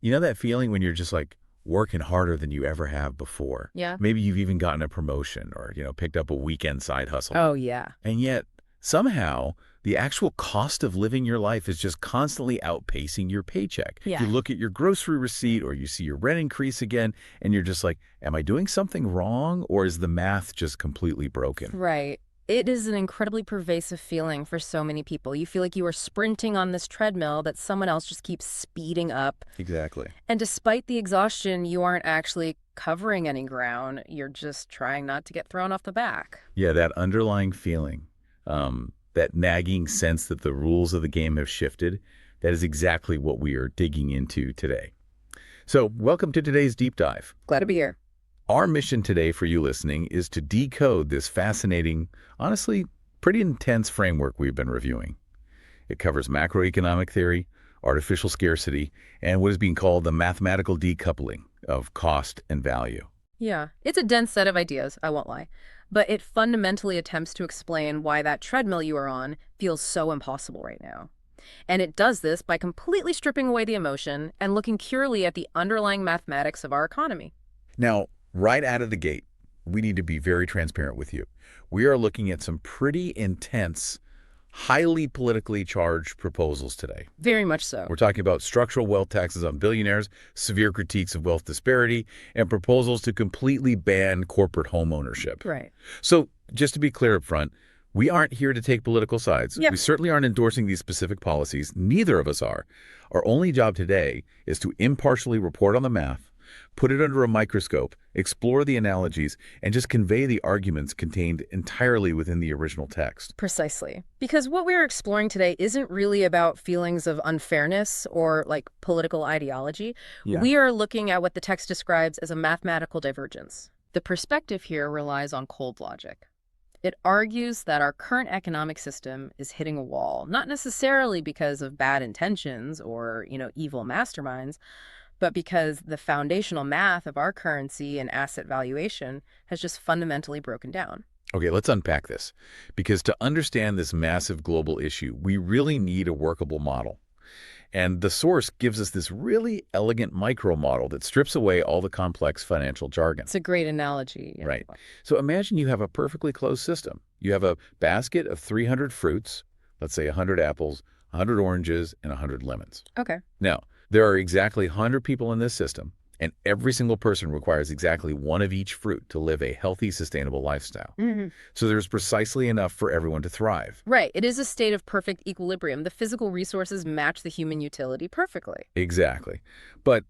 You know that feeling when you're just like working harder than you ever have before? Yeah. Maybe you've even gotten a promotion or, picked up a weekend side hustle. Oh, yeah. And yet, somehow, the actual cost of living your life is just constantly outpacing your paycheck. Yeah. You look at your grocery receipt or you see your rent increase again, and you're just like, am I doing something wrong, or is the math just completely broken? Right. It is an incredibly pervasive feeling for so many people. You feel like you are sprinting on this treadmill that someone else just keeps speeding up. Exactly. And despite the exhaustion, you aren't actually covering any ground. You're just trying not to get thrown off the back. Yeah, that underlying feeling, that nagging sense that the rules of the game have shifted, that is exactly what we are digging into today. So, welcome to today's deep dive. Glad to be here. Our mission today for you listening is to decode this fascinating, honestly, pretty intense framework we've been reviewing. It covers macroeconomic theory, artificial scarcity, and what is being called the mathematical decoupling of cost and value. Yeah, it's a dense set of ideas, I won't lie. But it fundamentally attempts to explain why that treadmill you are on feels so impossible right now. And it does this by completely stripping away the emotion and looking purely at the underlying mathematics of our economy. Now, right out of the gate, we need to be very transparent with you. We are looking at some pretty intense, highly politically charged proposals today. Very much so. We're talking about structural wealth taxes on billionaires, severe critiques of wealth disparity, and proposals to completely ban corporate home ownership. Right. So just to be clear up front, we aren't here to take political sides. Yep. We certainly aren't endorsing these specific policies. Neither of us are. Our only job today is to impartially report on the math, put it under a microscope, explore the analogies, and just convey the arguments contained entirely within the original text. Precisely. Because what we're exploring today isn't really about feelings of unfairness or like political ideology. Yeah. We are looking at what the text describes as a mathematical divergence. The perspective here relies on cold logic. It argues that our current economic system is hitting a wall, not necessarily because of bad intentions or, evil masterminds, but because the foundational math of our currency and asset valuation has just fundamentally broken down. Okay, let's unpack this. Because to understand this massive global issue, we really need a workable model. And the source gives us this really elegant micro model that strips away all the complex financial jargon. It's a great analogy. Right. So imagine you have a perfectly closed system. You have a basket of 300 fruits, let's say 100 apples, 100 oranges, and 100 lemons. Okay. Now, there are exactly 100 people in this system, and every single person requires exactly one of each fruit to live a healthy, sustainable lifestyle. Mm-hmm. So there's precisely enough for everyone to thrive. Right. It is a state of perfect equilibrium. The physical resources match the human utility perfectly. Exactly. But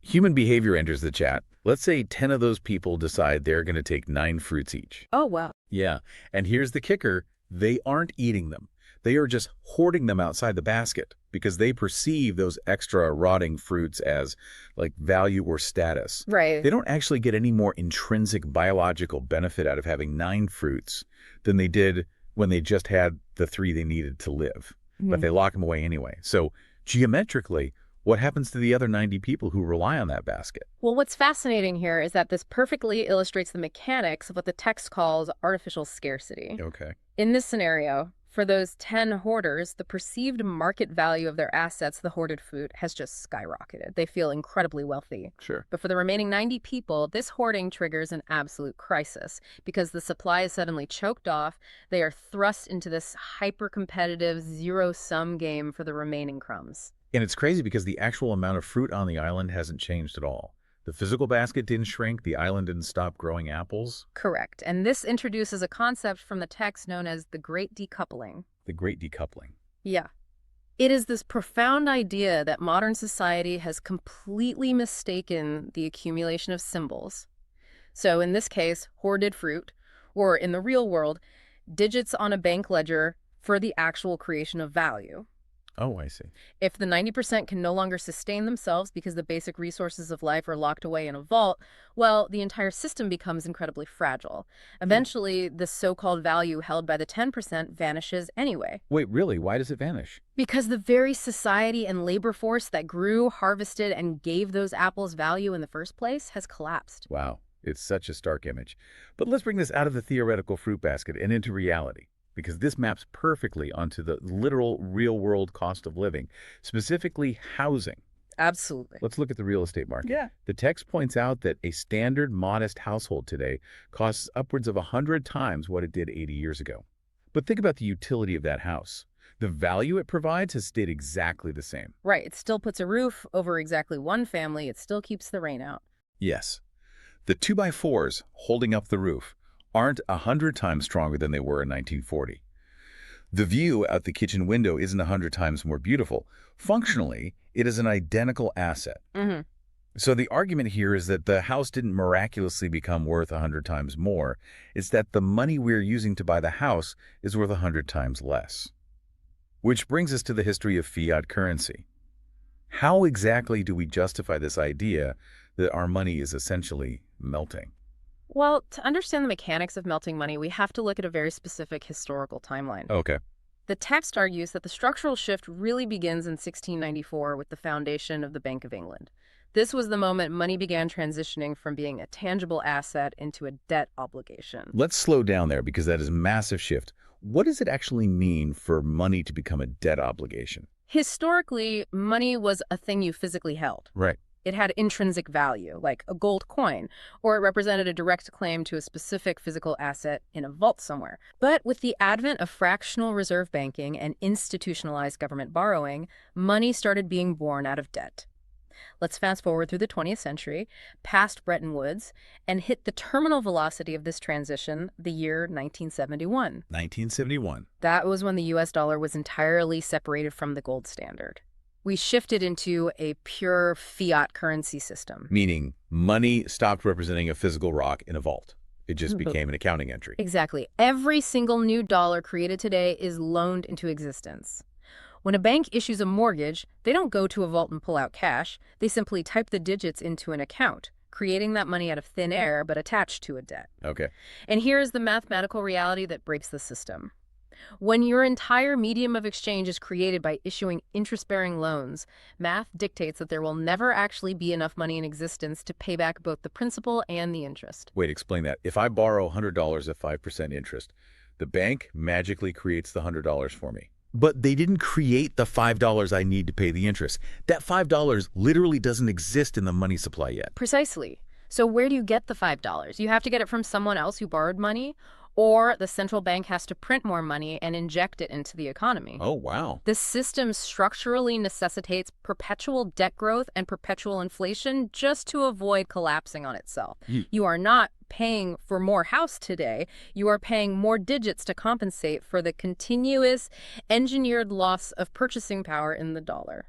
human behavior enters the chat. Let's say 10 of those people decide they're going to take 9 fruits each. Oh, wow. Yeah. And here's the kicker. They aren't eating them. They are just hoarding them outside the basket because they perceive those extra rotting fruits as like value or status. Right. They don't actually get any more intrinsic biological benefit out of having 9 fruits than they did when they just had the 3 they needed to live. But they lock them away anyway. So geometrically, what happens to the other 90 people who rely on that basket? Well, what's fascinating here is that this perfectly illustrates the mechanics of what the text calls artificial scarcity. Okay. In this scenario, for those 10 hoarders, the perceived market value of their assets, the hoarded fruit, has just skyrocketed. They feel incredibly wealthy. Sure. But for the remaining 90 people, this hoarding triggers an absolute crisis because the supply is suddenly choked off. They are thrust into this hyper-competitive zero-sum game for the remaining crumbs. And it's crazy because the actual amount of fruit on the island hasn't changed at all. The physical basket didn't shrink, the island didn't stop growing apples. Correct. And this introduces a concept from the text known as the Great Decoupling. The Great Decoupling. Yeah. It is this profound idea that modern society has completely mistaken the accumulation of symbols. So in this case, hoarded fruit, or in the real world, digits on a bank ledger for the actual creation of value. Oh, I see. If the 90% can no longer sustain themselves because the basic resources of life are locked away in a vault, well, the entire system becomes incredibly fragile. Eventually, the so-called value held by the 10% vanishes anyway. Wait, really? Why does it vanish? Because the very society and labor force that grew, harvested, and gave those apples value in the first place has collapsed. Wow, it's such a stark image. But let's bring this out of the theoretical fruit basket and into reality, because this maps perfectly onto the literal real-world cost of living, specifically housing. Absolutely. Let's look at the real estate market. Yeah. The text points out that a standard modest household today costs upwards of 100 times what it did 80 years ago. But think about the utility of that house. The value it provides has stayed exactly the same. Right. It still puts a roof over exactly one family. It still keeps the rain out. Yes, the 2x4s holding up the roof aren't 100 times stronger than they were in 1940. The view out the kitchen window isn't 100 times more beautiful. Functionally, it is an identical asset. Hmm. So the argument here is that the house didn't miraculously become worth 100 times more. It's that the money we're using to buy the house is worth 100 times less. Which brings us to the history of fiat currency. How exactly do we justify this idea that our money is essentially melting? Well, to understand the mechanics of melting money, we have to look at a very specific historical timeline. Okay. The text argues that the structural shift really begins in 1694 with the foundation of the Bank of England. This was the moment money began transitioning from being a tangible asset into a debt obligation. Let's slow down there because that is a massive shift. What does it actually mean for money to become a debt obligation? Historically, money was a thing you physically held. Right. It had intrinsic value, like a gold coin, or it represented a direct claim to a specific physical asset in a vault somewhere. But with the advent of fractional reserve banking and institutionalized government borrowing, money started being born out of debt. Let's fast forward through the 20th century, past Bretton Woods, and hit the terminal velocity of this transition, the year 1971. 1971. That was when the US dollar was entirely separated from the gold standard. We shifted into a pure fiat currency system. Meaning money stopped representing a physical rock in a vault. It just became an accounting entry. Exactly. Every single new dollar created today is loaned into existence. When a bank issues a mortgage, they don't go to a vault and pull out cash. They simply type the digits into an account, creating that money out of thin air but attached to a debt. Okay. And here's the mathematical reality that breaks the system. When your entire medium of exchange is created by issuing interest-bearing loans, math dictates that there will never actually be enough money in existence to pay back both the principal and the interest. Wait, explain that. If I borrow $100 at 5% interest, the bank magically creates the $100 for me. But they didn't create the $5 I need to pay the interest. That $5 literally doesn't exist in the money supply yet. Precisely. So where do you get the $5? You have to get it from someone else who borrowed money, or the central bank has to print more money and inject it into the economy. Oh, wow. The system structurally necessitates perpetual debt growth and perpetual inflation just to avoid collapsing on itself. You are not paying for more house today. You are paying more digits to compensate for the continuous engineered loss of purchasing power in the dollar.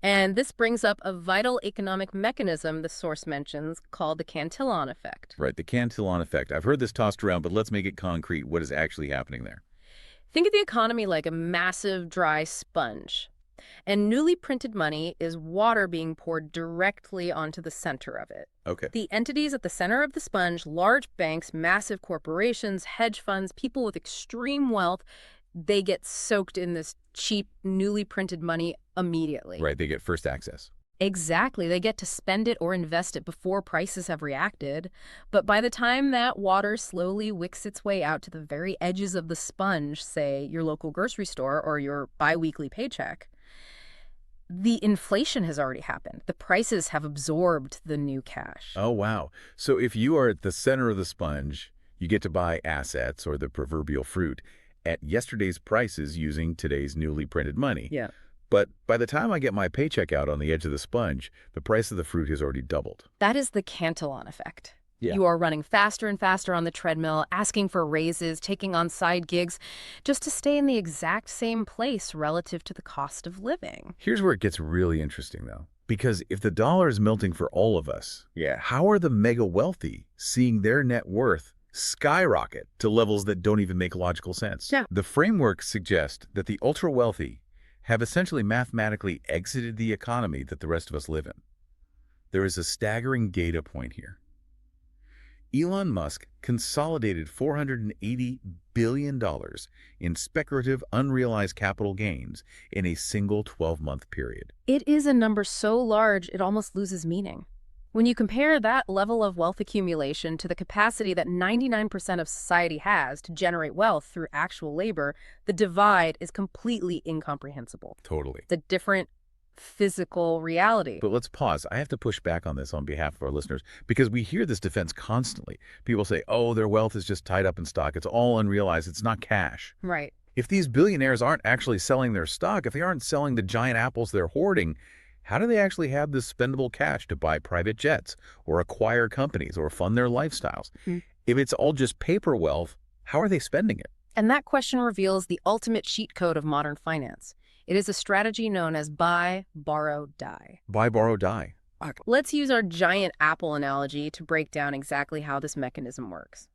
And this brings up a vital economic mechanism the source mentions called the Cantillon effect. Right, the Cantillon effect. I've heard this tossed around, but let's make it concrete. What is actually happening there? Think of the economy like a massive dry sponge. And newly printed money is water being poured directly onto the center of it. Okay. The entities at the center of the sponge, large banks, massive corporations, hedge funds, people with extreme wealth, they get soaked in this cheap, newly printed money immediately. Right, they get first access. Exactly. They get to spend it or invest it before prices have reacted. But by the time that water slowly wicks its way out to the very edges of the sponge, say your local grocery store or your biweekly paycheck, the inflation has already happened. The prices have absorbed the new cash. Oh, wow. So if you are at the center of the sponge, you get to buy assets or the proverbial fruit at yesterday's prices using today's newly printed money. Yeah. But by the time I get my paycheck out on the edge of the sponge, the price of the fruit has already doubled. That is the Cantillon effect. Yeah. You are running faster and faster on the treadmill, asking for raises, taking on side gigs, just to stay in the exact same place relative to the cost of living. Here's where it gets really interesting, though. Because if the dollar is melting for all of us, how are the mega wealthy seeing their net worth skyrocket to levels that don't even make logical sense? Yeah. The framework suggests that the ultra-wealthy have essentially mathematically exited the economy that the rest of us live in. There is a staggering data point here. Elon Musk consolidated $480 billion in speculative, unrealized capital gains in a single 12-month period. It is a number so large it almost loses meaning. When you compare that level of wealth accumulation to the capacity that 99% of society has to generate wealth through actual labor, the divide is completely incomprehensible. Totally. It's a different physical reality. But let's pause. I have to push back on this on behalf of our listeners because we hear this defense constantly. People say, oh, their wealth is just tied up in stock. It's all unrealized. It's not cash. Right. If these billionaires aren't actually selling their stock, if they aren't selling the giant apples they're hoarding, how do they actually have this spendable cash to buy private jets or acquire companies or fund their lifestyles? Hmm. If it's all just paper wealth, how are they spending it? And that question reveals the ultimate cheat code of modern finance. It is a strategy known as buy, borrow, die. Buy, borrow, die. Let's use our giant apple analogy to break down exactly how this mechanism works.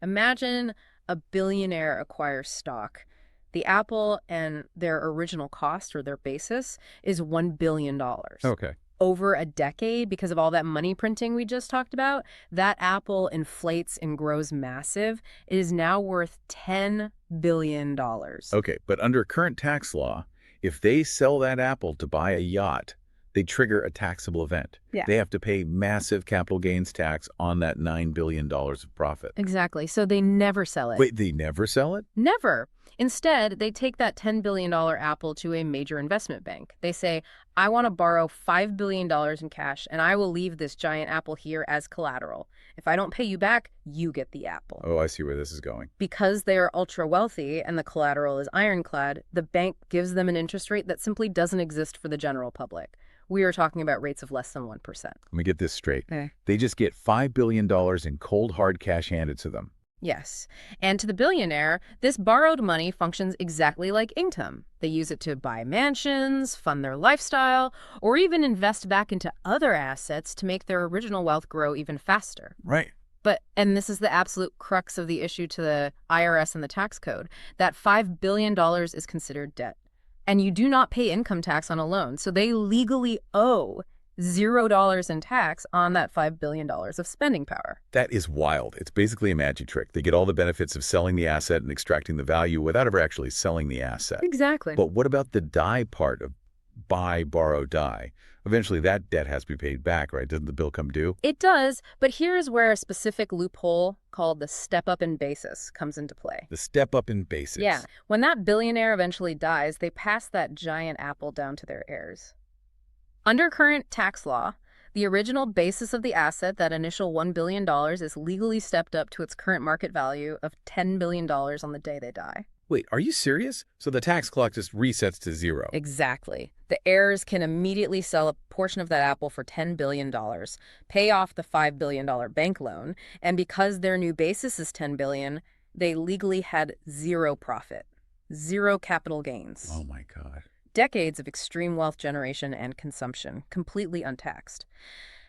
Imagine a billionaire acquires stock. The apple and their original cost or their basis is $1 billion. Okay. Over a decade, because of all that money printing we just talked about, that apple inflates and grows massive. It is now worth $10 billion. Okay, but under current tax law, if they sell that apple to buy a yacht, they trigger a taxable event. Yeah. They have to pay massive capital gains tax on that $9 billion of profit. Exactly. So they never sell it. Wait, they never sell it? Never. Instead, they take that $10 billion apple to a major investment bank. They say, I want to borrow $5 billion in cash, and I will leave this giant apple here as collateral. If I don't pay you back, you get the apple. Oh, I see where this is going. Because they are ultra wealthy and the collateral is ironclad, the bank gives them an interest rate that simply doesn't exist for the general public. We are talking about rates of less than 1%. Let me get this straight. Okay. They just get $5 billion in cold, hard cash handed to them. Yes. And to the billionaire, this borrowed money functions exactly like income. They use it to buy mansions, fund their lifestyle, or even invest back into other assets to make their original wealth grow even faster. Right. And this is the absolute crux of the issue to the IRS and the tax code, that $5 billion is considered debt. And you do not pay income tax on a loan, so they legally owe $0 in tax on that $5 billion of spending power. That is wild. It's basically a magic trick. They get all the benefits of selling the asset and extracting the value without ever actually selling the asset. Exactly. But what about the die part of buy, borrow, die? Eventually that debt has to be paid back, right? Doesn't the bill come due? It does, but here's where a specific loophole called the step-up in basis comes into play. The step up in basis. Yeah. When that billionaire eventually dies, they pass that giant apple down to their heirs. Under current tax law, the original basis of the asset, that initial $1 billion, is legally stepped up to its current market value of $10 billion on the day they die. Wait, are you serious? So the tax clock just resets to zero. Exactly. The heirs can immediately sell a portion of that apple for $10 billion, pay off the $5 billion bank loan, and because their new basis is $10 billion, they legally had zero profit, zero capital gains. Oh my God. Decades of extreme wealth generation and consumption, completely untaxed.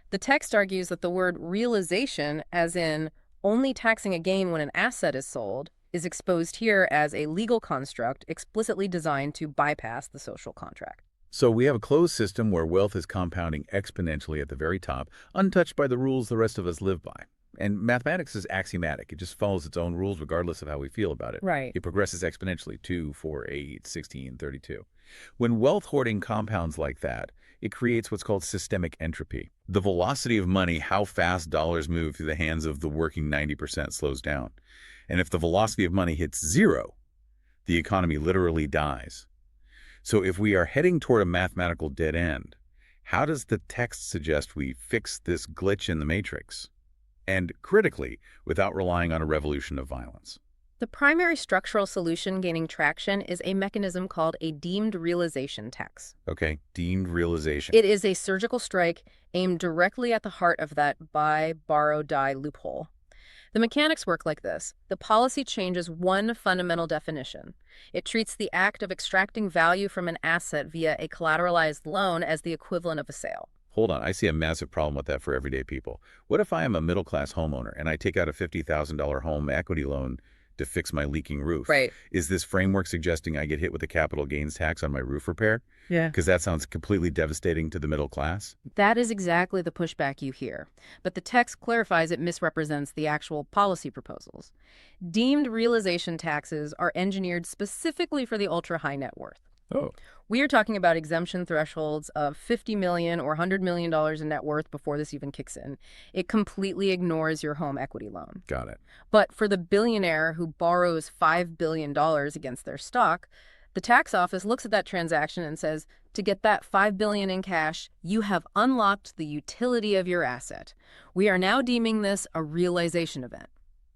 The text argues that the word realization, as in only taxing a gain when an asset is sold, is exposed here as a legal construct explicitly designed to bypass the social contract. So we have a closed system where wealth is compounding exponentially at the very top, untouched by the rules the rest of us live by. And mathematics is axiomatic. It just follows its own rules regardless of how we feel about it. Right. It progresses exponentially, 2, 4, 8, 16, 32. When wealth hoarding compounds like that, it creates what's called systemic entropy. The velocity of money, how fast dollars move through the hands of the working 90% slows down. And if the velocity of money hits zero, the economy literally dies. So if we are heading toward a mathematical dead end, how does the text suggest we fix this glitch in the matrix? And critically, without relying on a revolution of violence. The primary structural solution gaining traction is a mechanism called a deemed realization tax. Okay, deemed realization. It is a surgical strike aimed directly at the heart of that buy, borrow, die loophole. The mechanics work like this. The policy changes one fundamental definition. It treats the act of extracting value from an asset via a collateralized loan as the equivalent of a sale. Hold on, I see a massive problem with that for everyday people. What if I am a middle-class homeowner and I take out a $50,000 home equity loan to fix my leaking roof? Right. Is this framework suggesting I get hit with a capital gains tax on my roof repair? Yeah. Because that sounds completely devastating to the middle class. That is exactly the pushback you hear. But the text clarifies it misrepresents the actual policy proposals. Deemed realization taxes are engineered specifically for the ultra-high net worth. Oh. We are talking about exemption thresholds of $50 million or $100 million in net worth before this even kicks in. It completely ignores your home equity loan. Got it. But for the billionaire who borrows $5 billion against their stock, The tax office looks at that transaction and says, to get that $5 billion in cash, you have unlocked the utility of your asset. We are now deeming this a realization event.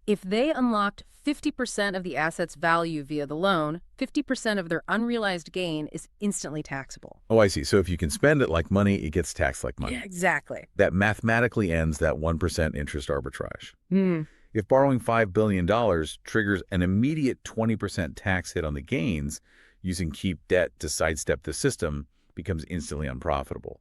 If they unlocked 50% of the asset's value via the loan, 50% of their unrealized gain is instantly taxable. Oh, I see. So if you can spend it like money, it gets taxed like money. Yeah, exactly. That mathematically ends that 1% interest arbitrage. Hmm. If borrowing $5 billion triggers an immediate 20% tax hit on the gains, using cheap debt to sidestep the system becomes instantly unprofitable.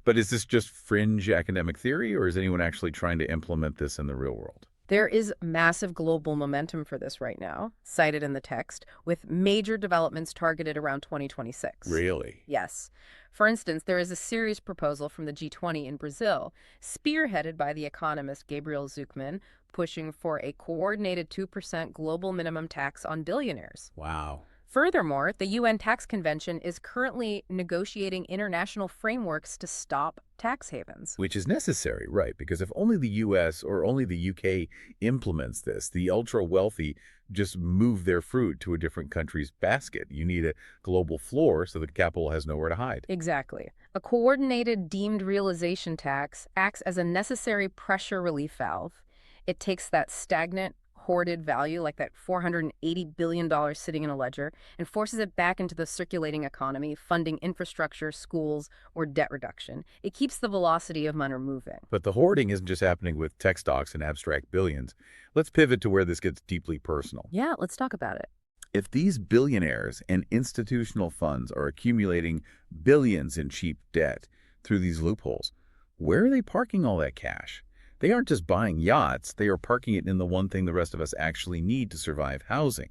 But is this just fringe academic theory, or is anyone actually trying to implement this in the real world? There is massive global momentum for this right now, cited in the text, with major developments targeted around 2026. Really? Yes. For instance, there is a serious proposal from the G20 in Brazil, spearheaded by the economist Gabriel Zucman, pushing for a coordinated 2% global minimum tax on billionaires. Wow. Furthermore, the UN Tax Convention is currently negotiating international frameworks to stop tax havens. Which is necessary, right? Because if only the US or only the UK implements this, the ultra-wealthy just move their fruit to a different country's basket. You need a global floor so the capital has nowhere to hide. Exactly. A coordinated deemed realization tax acts as a necessary pressure relief valve. It takes that stagnant, hoarded value, like that $480 billion sitting in a ledger, and forces it back into the circulating economy, funding infrastructure, schools, or debt reduction. It keeps the velocity of money moving. But the hoarding isn't just happening with tech stocks and abstract billions. Let's pivot to where this gets deeply personal. Yeah, let's talk about it. If these billionaires and institutional funds are accumulating billions in cheap debt through these loopholes, where are they parking all that cash? They aren't just buying yachts, they are parking it in the one thing the rest of us actually need to survive: housing.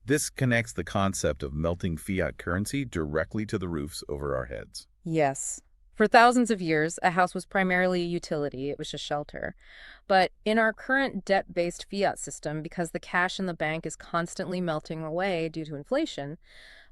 This connects the concept of melting fiat currency directly to the roofs over our heads. Yes. For thousands of years, a house was primarily a utility. It was just shelter. But in our current debt-based fiat system, because the cash in the bank is constantly melting away due to inflation,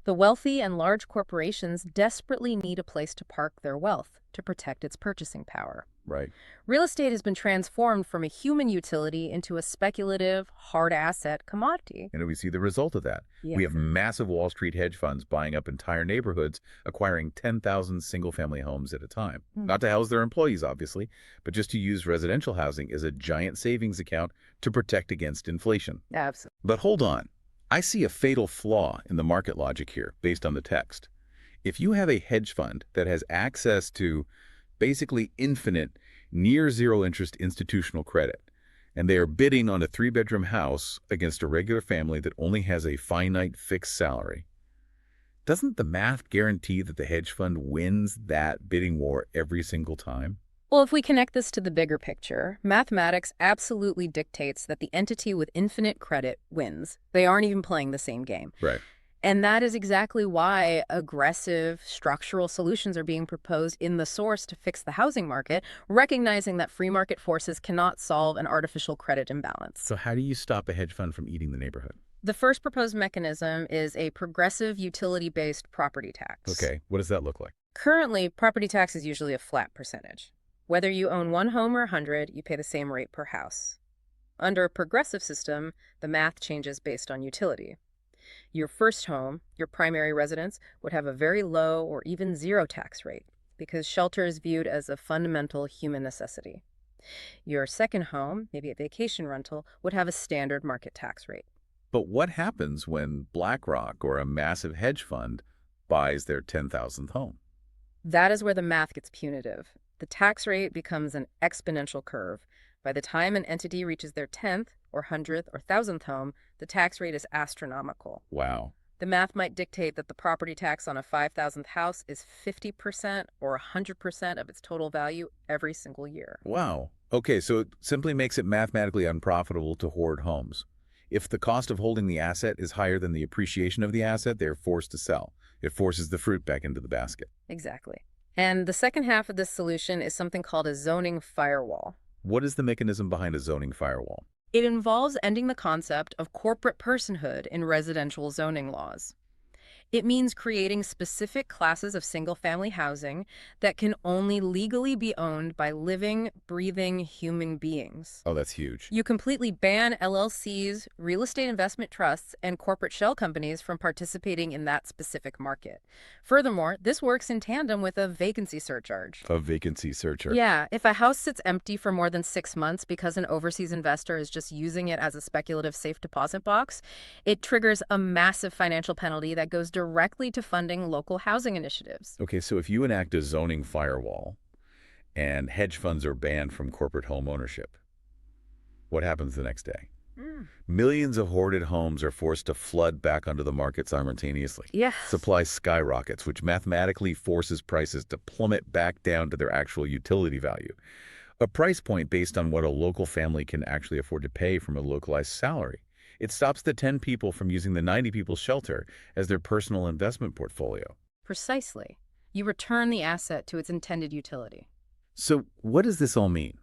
the wealthy and large corporations desperately need a place to park their wealth to protect its purchasing power. Right. Real estate has been transformed from a human utility into a speculative, hard asset commodity. And we see the result of that. Yeah. We have massive Wall Street hedge funds buying up entire neighborhoods, acquiring 10,000 single-family homes at a time. Not to house their employees, obviously, but just to use residential housing as a giant savings account to protect against inflation. Absolutely. But hold on. I see a fatal flaw in the market logic here, based on the text. If you have a hedge fund that has access to basically infinite, near-zero interest institutional credit, and they are bidding on a 3-bedroom house against a regular family that only has a finite fixed salary, doesn't the math guarantee that the hedge fund wins that bidding war every single time? Well, if we connect this to the bigger picture, mathematics absolutely dictates that the entity with infinite credit wins. They aren't even playing the same game. Right. And that is exactly why aggressive structural solutions are being proposed in the source to fix the housing market, recognizing that free market forces cannot solve an artificial credit imbalance. So how do you stop a hedge fund from eating the neighborhood? The first proposed mechanism is a progressive utility-based property tax. Okay, what does that look like? Currently, property tax is usually a flat percentage. Whether you own 1 home or 100, you pay the same rate per house. Under a progressive system, the math changes based on utility. Your first home, your primary residence, would have a very low or even zero tax rate because shelter is viewed as a fundamental human necessity. Your second home, maybe a vacation rental, would have a standard market tax rate. But what happens when BlackRock or a massive hedge fund buys their 10,000th home? That is where the math gets punitive. The tax rate becomes an exponential curve. By the time an entity reaches their 10th or 100th or 1,000th home, the tax rate is astronomical. Wow. The math might dictate that the property tax on a 5,000th house is 50% or 100% of its total value every single year. Wow. Okay, so it simply makes it mathematically unprofitable to hoard homes. If the cost of holding the asset is higher than the appreciation of the asset, they're forced to sell. It forces the fruit back into the basket. Exactly. And the second half of this solution is something called a zoning firewall. What is the mechanism behind a zoning firewall? It involves ending the concept of corporate personhood in residential zoning laws. It means creating specific classes of single-family housing that can only legally be owned by living, breathing human beings. Oh, that's huge. You completely ban LLCs, real estate investment trusts, and corporate shell companies from participating in that specific market. Furthermore, this works in tandem with a vacancy surcharge. A vacancy searcher. Yeah, if a house sits empty for more than 6 months because an overseas investor is just using it as a speculative safe deposit box, it triggers a massive financial penalty that goes directly to funding local housing initiatives. Okay, so if you enact a zoning firewall and hedge funds are banned from corporate home ownership, what happens the next day? Mm. Millions of hoarded homes are forced to flood back onto the market simultaneously. Yes. Supply skyrockets, which mathematically forces prices to plummet back down to their actual utility value. A price point based on what a local family can actually afford to pay from a localized salary. It stops the 10 people from using the 90 people's shelter as their personal investment portfolio. Precisely. You return the asset to its intended utility. So what does this all mean?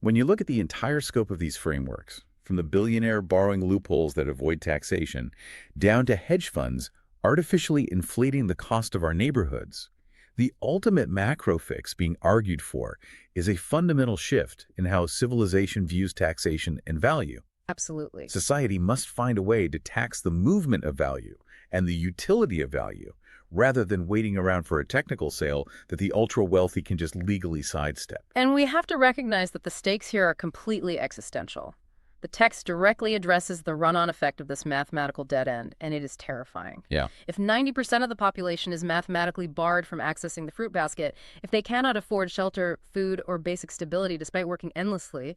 When you look at the entire scope of these frameworks, from the billionaire borrowing loopholes that avoid taxation, down to hedge funds artificially inflating the cost of our neighborhoods, the ultimate macro fix being argued for is a fundamental shift in how civilization views taxation and value. Absolutely. Society must find a way to tax the movement of value and the utility of value, rather than waiting around for a technical sale that the ultra-wealthy can just legally sidestep. And we have to recognize that the stakes here are completely existential. The text directly addresses the run-on effect of this mathematical dead end, and it is terrifying. Yeah. If 90% of the population is mathematically barred from accessing the fruit basket, if they cannot afford shelter, food, or basic stability despite working endlessly,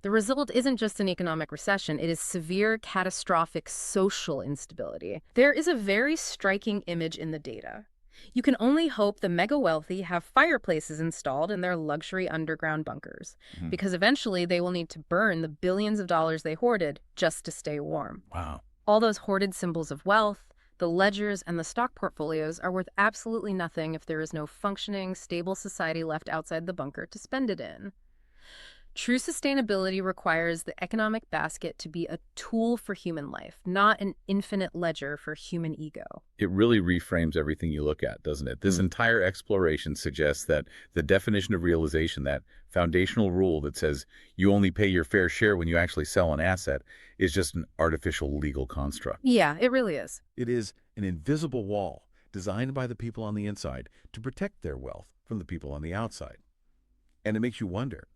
the result isn't just an economic recession, it is severe, catastrophic social instability. There is a very striking image in the data. You can only hope the mega wealthy have fireplaces installed in their luxury underground bunkers, Mhm. because eventually they will need to burn the billions of dollars they hoarded just to stay warm. Wow. All those hoarded symbols of wealth, the ledgers and the stock portfolios are worth absolutely nothing if there is no functioning, stable society left outside the bunker to spend it in. True sustainability requires the economic basket to be a tool for human life, not an infinite ledger for human ego. It really reframes everything you look at, doesn't it? This entire exploration suggests that the definition of realization, that foundational rule that says you only pay your fair share when you actually sell an asset, is just an artificial legal construct. Yeah, it really is. It is an invisible wall designed by the people on the inside to protect their wealth from the people on the outside. And it makes you wonder,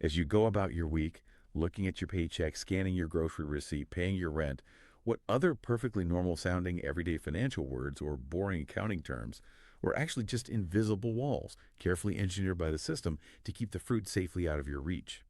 as you go about your week, looking at your paycheck, scanning your grocery receipt, paying your rent, what other perfectly normal sounding everyday financial words or boring accounting terms were actually just invisible walls, carefully engineered by the system to keep the fruit safely out of your reach.